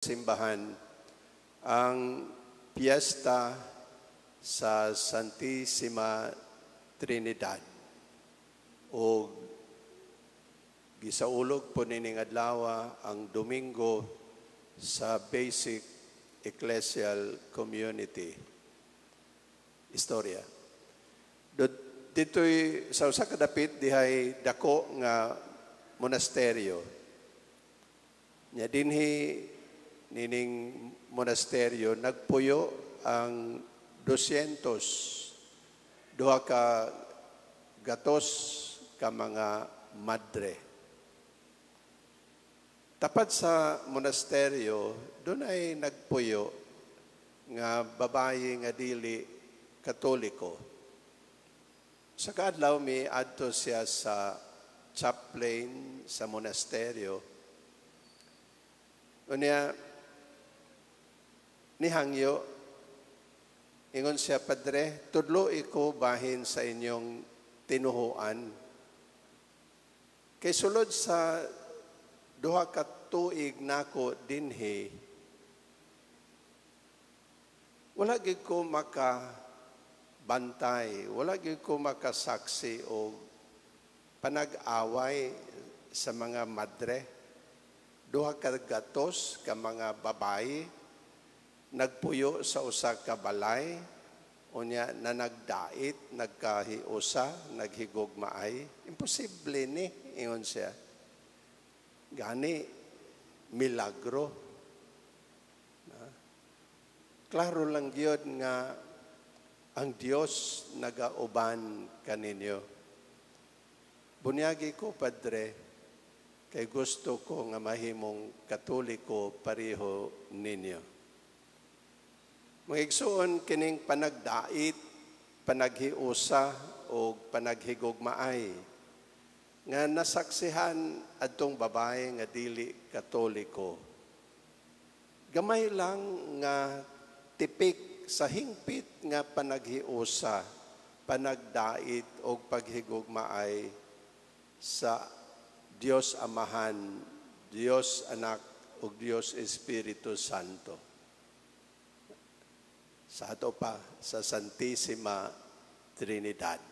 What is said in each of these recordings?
simbahan ang piyesta sa Santissima Trinidad o gisaulog po nining adlaw ang Domingo sa Basic Ecclesial Community. Istorya. Dito'y sa usa ka dapit dihay dako nga monasteryo. Nya dinhi nining monasteryo nagpuyo ang 200 duha ka gatos ka mga madre. Tapat sa monasteryo, doon ay nagpuyo nga babae nga dili Katoliko. Sa kaadlaw mi adto siya sa chaplain sa monasteryo. Unya nihangyo ingon siya, Padre, tudlo iko bahin sa inyong tinuhuan. Kay sulod sa duha ka tuig nako dinhi, wala gid ko makabantay, wala gid ko makasaksi o panag-away sa mga madre. Duha ka gatos ka mga babae nagpuyo sa usa ka balay, unya na nagdait, nagkahiusa, naghigugmaay. Imposible ni, ingon siya. Gani, milagro. Klaro lang yun nga ang Diyos nagauban kaninyo. Bunyagi ko, Padre, kay gusto ko nga mahimong Katoliko pareho ninyo. Mga igsoon kining panagdait, panaghiusa o panaghigugmaay nga nasaksihan adtong babae nga dili Katoliko. Gamay lang nga tipik sa hingpit nga panaghiusa, panagdait o paghigugmaay sa Dios Amahan, Dios Anak o Dios Espiritu Santo. Sa ato pa sa Santissima Trinidad.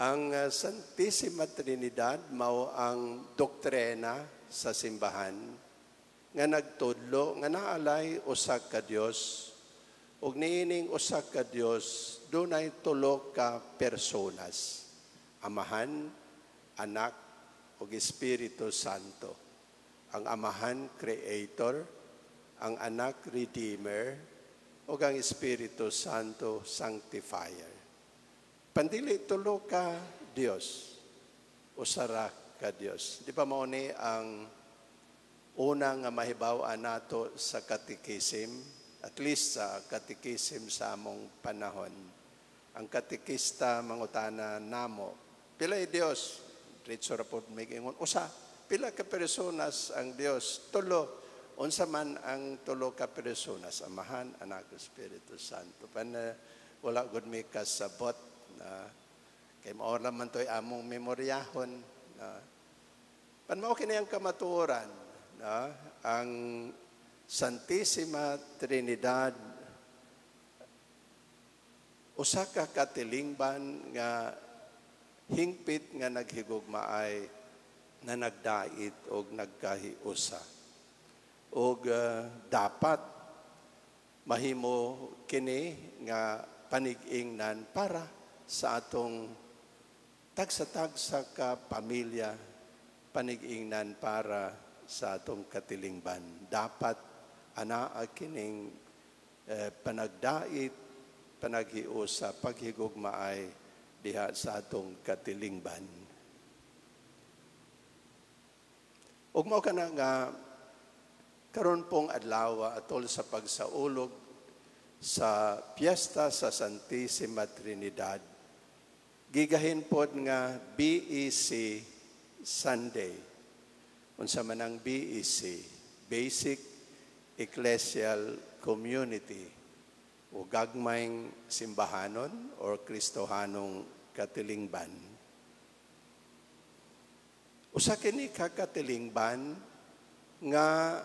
Ang Santissima Trinidad mao ang doktrina sa simbahan nga nagtudlo nga naalay usa ka Dios ug niining usa ka Dios dunay tulo ka personas: Amahan, Anak ug Espiritu Santo. Ang Amahan Creator, ang Anak Redeemer, o ang Espiritu Santo Sanctifier. Pandili tulo ka Dios, usara ka Dios. Di ba mao ni ang una nga mahibaw-an nato sa katekism, at least sa katekism sa among panahon. Ang katekista mangutana namo, pilay Dios? Diretso ra pod may ingon, usa. Pila ka personas ang Dios? Tulo. Unsa man ang tulo ka personas, Amahan, Anak, Espiritu Santo. Wala gud mi kasabot na kay mao man toy among memoryahon. Mao kini ang kamatuoran, ang Santissima Trinidad, usa ka katilingban nga hingpit nga naghigugmaay, na nagdait o nagkahiusa. O dapat mahimo kini nga panig-ingnan para sa atong tagsa-tagsa ka pamilya, panig-ingnan para sa atong katilingban. Dapat anaa kining panagdait, panaghiusa, paghigugmaay diha sa atong katilingban. Ug mao kana nga karon pong adlaw atol sa pagsaulog sa piyesta sa Santissima Trinidad, gigahin pod nga BEC Sunday. Unsa man ang BEC? Basic Ecclesial Community o gagmayng simbahanon o Kristohanong katilingban. Usa kini ka katilingban nga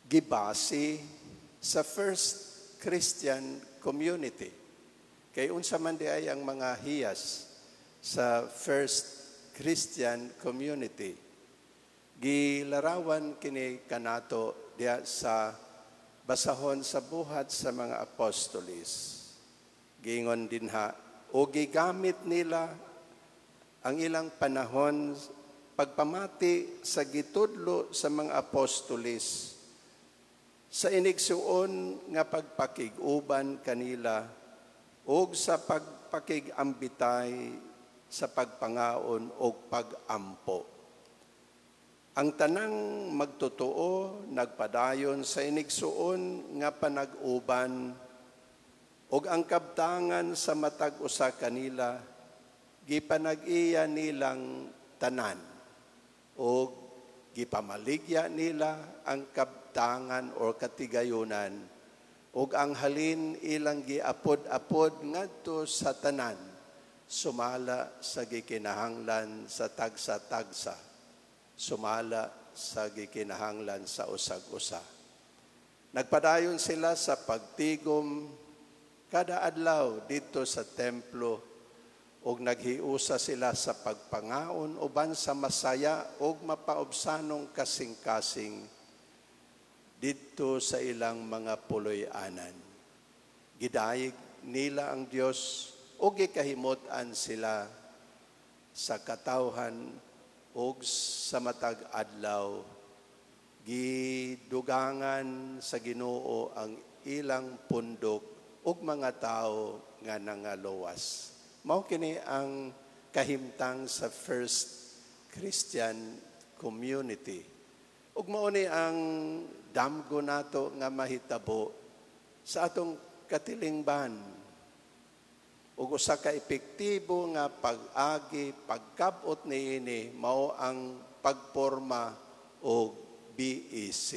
gibase sa first Christian community. Kay unsa man di ay ang mga hiyas sa first Christian community. Gilarawan kini kanato diya sa basahon sa buhat sa mga apostolis. Giingon dinha, o gigamit nila ang ilang panahon pagpamati sa gitudlo sa mga apostolis sa inigsuon nga pagpakiguban kanila ug sa pagpakigambitay sa pagpangaon o pagampo. Ang tanang magtotoo nagpadayon sa inigsuon nga panag-uban ug ang kabtangan sa matag usa kanila gipanag-iya nilang tanan ug gipamaligya nila ang kabtangan o katigayunan ug ang halin ilang giapod-apod ngadto sa tanan sumala sa gikinahanglan sa tagsa-tagsa, sumala sa gikinahanglan sa usag-usa. Nagpadayon sila sa pagtigom kada adlaw dito sa templo ug naghiusa sila sa pagpangaon uban sa masaya ug mapaubsanong kasing-kasing dito sa ilang mga puloy-anan. Gidayeg nila ang Dios ug gikahimot-an sila sa katawhan ug sa matag adlaw. Gidugangan sa Ginoo ang ilang pundok ug mga tao nga nangaluwas. Mao kini ang kahimtang sa first Christian community. Ug mao ni ang damgo nato nga mahitabo sa atong katilingban. Ug usa ka epektibo nga pag-agi, pagkabot niini mao ang pagporma og BEC.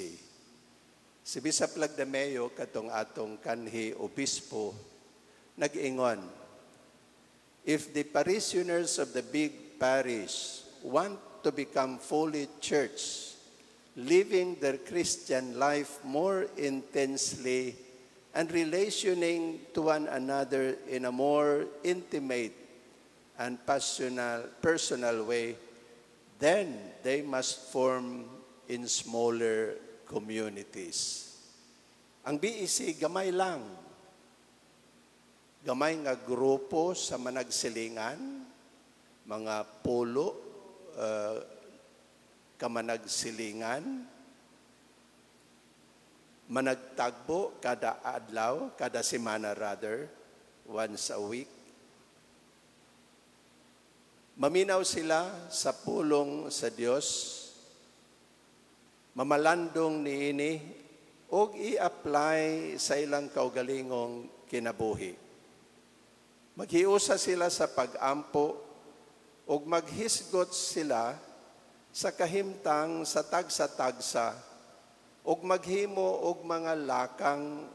Si Bishop Lagdameo katong atong kanhi obispo nag-ingon, if the parishioners of the big parish want to become fully church, living their Christian life more intensely and relationing to one another in a more intimate and personal way, then they must form in smaller communities. Ang BEC gamay lang. Gamay nga grupo sa managsilingan, mga polo, kamanagsilingan, managtagbo kada adlaw, kada semana rather, once a week. Maminaw sila sa pulong sa Dios, mamalandong niini, o i-apply sa ilang kaugalingong kinabuhi. Maghiusa sila sa pag-ampo ug maghisgot sila sa kahimtang sa tagsa-tagsa ug maghimo og mga lakang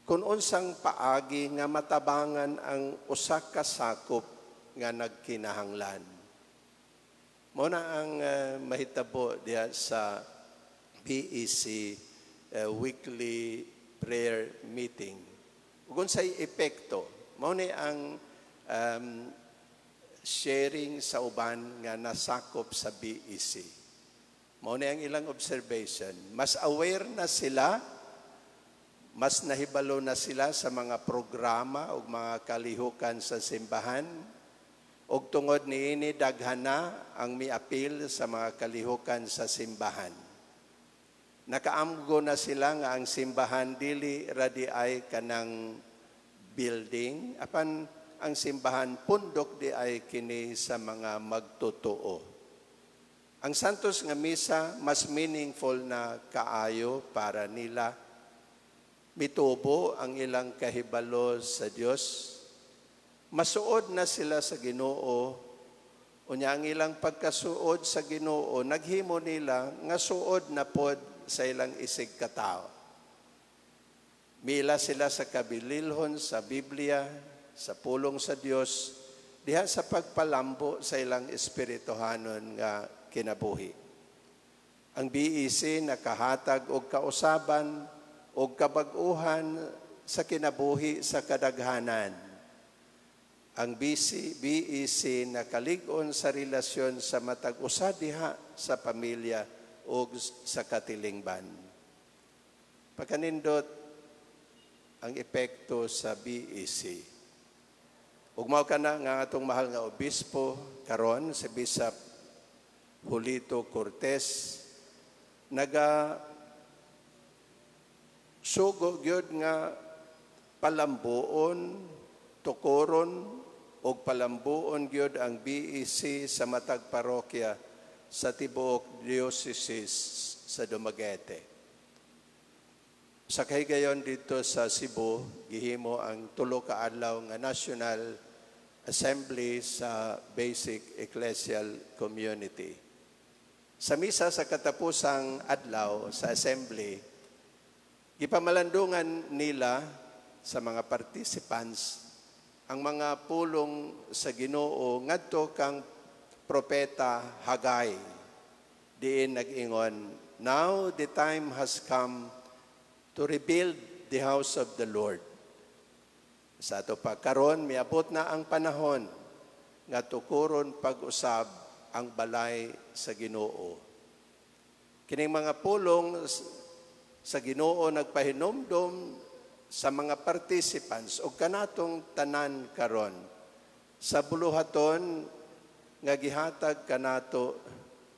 kung unsang paagi nga matabangan ang usa ka sakop nga nagkinahanglan. Mao na ang mahitabo diya sa BEC weekly prayer meeting. Ug unsay epekto? Mao ni ang sharing sa uban nga nasakop sa BEC. Mao ni ang ilang observation. Mas aware na sila, mas nahibalo na sila sa mga programa o mga kalihukan sa simbahan. Og tungod niini daghan na ang miapil sa mga kalihukan sa simbahan. Nakaamgo na sila nga ang simbahan dili radi ay kanang building, apan ang simbahan pundok di ay kini sa mga magtotoo. Ang santos nga misa mas meaningful na kaayo para nila. Mitubo ang ilang kahibalo sa Dios. Masuod na sila sa Ginoo. Unya ang ilang pagkasuod sa Ginoo naghimo nila nga suod na pod sa ilang isig katao. Mila sila sa kabililhon sa Biblia, sa pulong sa Dios, diha sa pagpalambo sa ilang espirituhanon nga kinabuhi. Ang BEC nakahatag og kausaban og kabag-uhan sa kinabuhi sa kadaghanan. Ang BEC nakalig-on sa relasyon sa matag usa diha sa pamilya o sa katilingban. Pagkanindot ang epekto sa BEC. Ug mao kana nga atong mahal nga obispo karon si Bishop Julito Cortez sugo gyud nga palambuon, tukuron og palambuon gyud ang BEC sa matag parokya sa tibuok diocese sa Dumaguete. Sa kahigayon dito sa Cebu, gihimo ang tulo ka adlaw nga National Assembly sa Basic Ecclesial Community. Sa misa sa katapusang adlaw sa assembly, ipamalandungan nila sa mga participants ang mga pulong sa Ginoo ngadto kang propeta Hagay. Diin nag-ingon, "Now the time has come to rebuild the house of the Lord." Sa ato pa karon miabot na ang panahon nga tukuron pag-usab ang balay sa Ginoo. Kining mga pulong sa Ginoo nagpahinomdom sa mga participants o kanatong tanan karon sa buluhaton nga gihatag kanato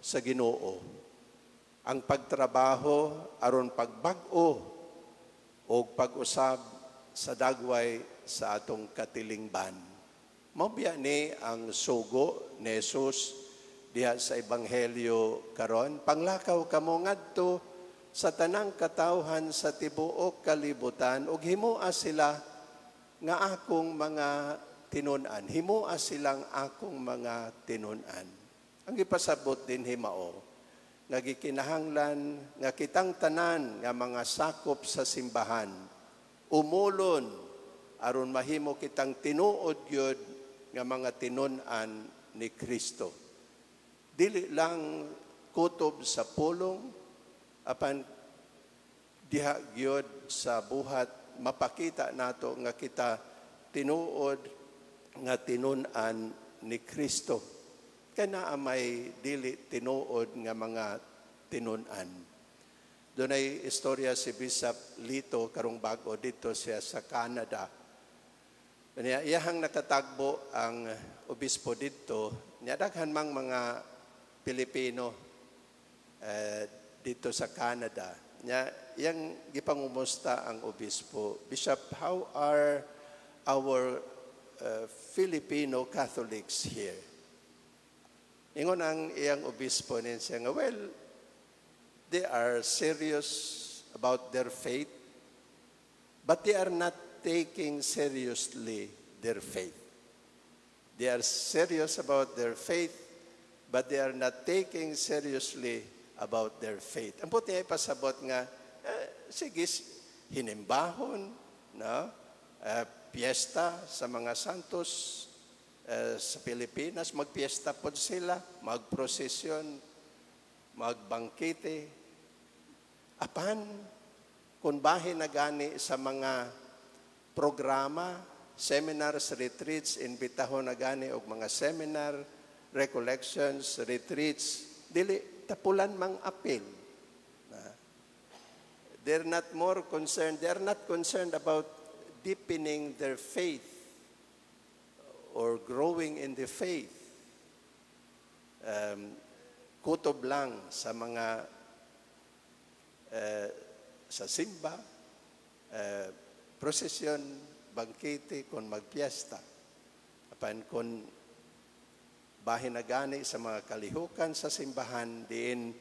sa Ginoo. Ang pagtrabaho aron pagbag-o o pag-usab sa dagway sa atong katilingban. Mao biya ni ang sugo ni Jesus diha sa ebanghelyo karon, panglakaw kamo ngadto sa tanang katawhan sa tibuok kalibutan ug himua sila nga akong mga tinun-an. Himua silang akong mga tinun-an. Ang gipasabot din himao nga gikinahanglan nga kitang tanan nga mga sakop sa simbahan umulon aron mahimo kitang tinuod gyud nga mga tinun-an ni Kristo. Dili lang kutob sa pulong, apan diha gyud sa buhat mapakita nato nga kita tinuod nga tinun-an ni Kristo. Kana may dili tinuod nga mga tinun-an. Dunay istorya si Bishop Lito karong bag-o dito siya sa Canada. Iyahang nakatagbo ang obispo dito, niya daghan mang mga Pilipino dito sa Canada. Yang gipangumusta ang obispo, "Bishop, how are our Filipino Catholics here?" Ingon ang iyang obispo niya nga, "Well, they are serious about their faith, but they are not taking seriously their faith. They are serious about their faith, but they are not taking seriously about their faith." Ang puti ay pasabot nga, sige, hinimbahon, no? Piyesta sa mga santos sa Pilipinas, magpiyesta po sila, magprosesyon, magbangkite. Apan, kung bahin na gani sa mga programa, seminars, retreats, imbitahon na gani og mga seminar, recollections, retreats, dili tapulan mang apil. They're not concerned about deepening their faith or growing in the faith. Kutob lang sa mga sa simba, prosesyon, bangkite, kung magpiesta. Apan kung bahin na gani sa mga kalihukan sa simbahan, diin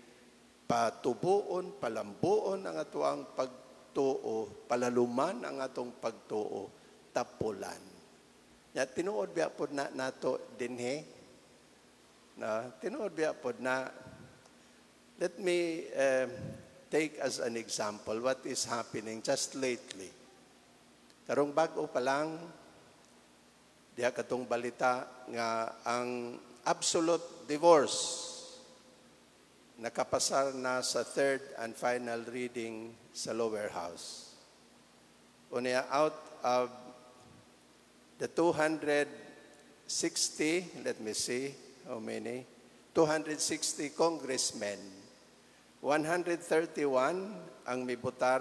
patubuon, palambuon ang atuang pagtuo, palaluman ang atong pagtuo, tapulan. Ya, tinuod biya po na nato dinhe. Na, tinuod biya po na, let me take as an example what is happening just lately. Karong bag-o pa lang, diha katong balita nga ang absolute divorce nakapasar na sa third and final reading sa lower house. Unya, out of the 260, let me see how many, 260 congressmen, 131 ang mibutar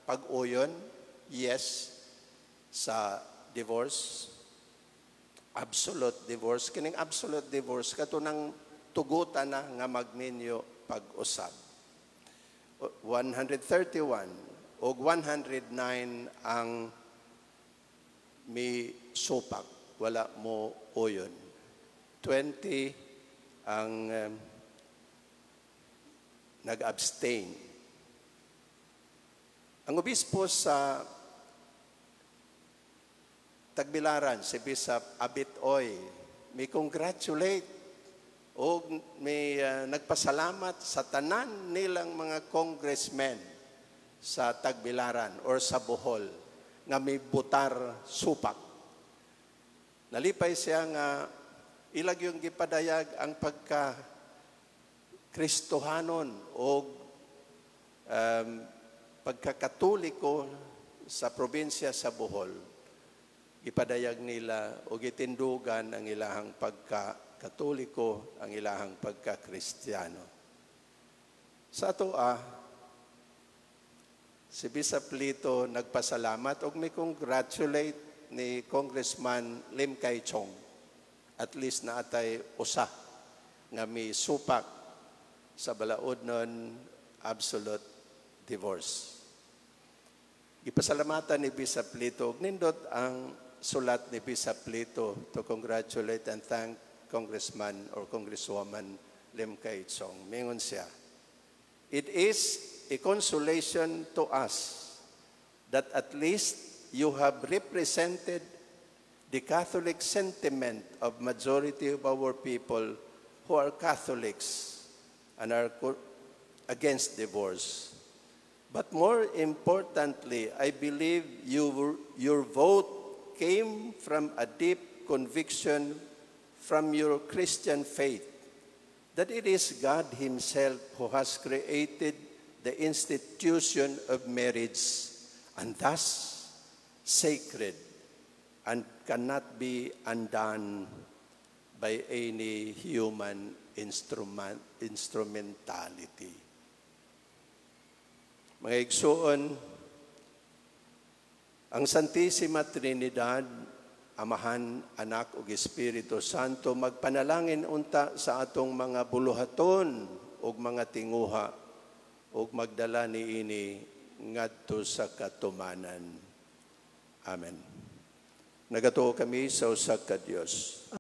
pag-uyon, yes, sa divorce, absolute divorce. Kining absolute divorce, kato ng tugutan na nga magninyo pag-usab. 131 o 109 ang may supak, wala mo uyon. 20 ang nag-abstain. Ang obispo sa Tagbilaran, si Bishop Abitoy, may congratulate o may nagpasalamat sa tanan nilang mga congressmen sa Tagbilaran or sa Bohol nga may butar supak. Nalipay siya nga ilag yung gipadayag ang pagka-Kristohanon o pagkakatoliko sa probinsya sa Bohol. Ipadayag nila o gitindugan ang ilahang pagka-Katoliko, ang ilahang pagka-Kristiyano. Sa atoa, si Bishop Lito nagpasalamat o may congratulate ni Congressman Lim Kay Chong. At least na atay usa nga may supak sa balaod nun absolute divorce. Ipasalamatan ni Bishop Lito, nindot ang sulat ni Bishop Lito to congratulate and thank Congressman or Congresswoman Lim Kay Chong. Mingon siya, "It is a consolation to us that at least you have represented the Catholic sentiment of majority of our people who are Catholics and are against divorce. But more importantly, I believe your vote came from a deep conviction from your Christian faith that it is God Himself who has created the institution of marriage and thus sacred and cannot be undone by any human instrumentality." Mga igsuon, ang Santissima Trinidad, Amahan, Anak ug Espiritu Santo, magpanalangin unta sa atong mga buluhaton ug mga tinguha ug magdala niini ngadto sa katumanan. Amen. Nagatuo kami sa usa ka Dios.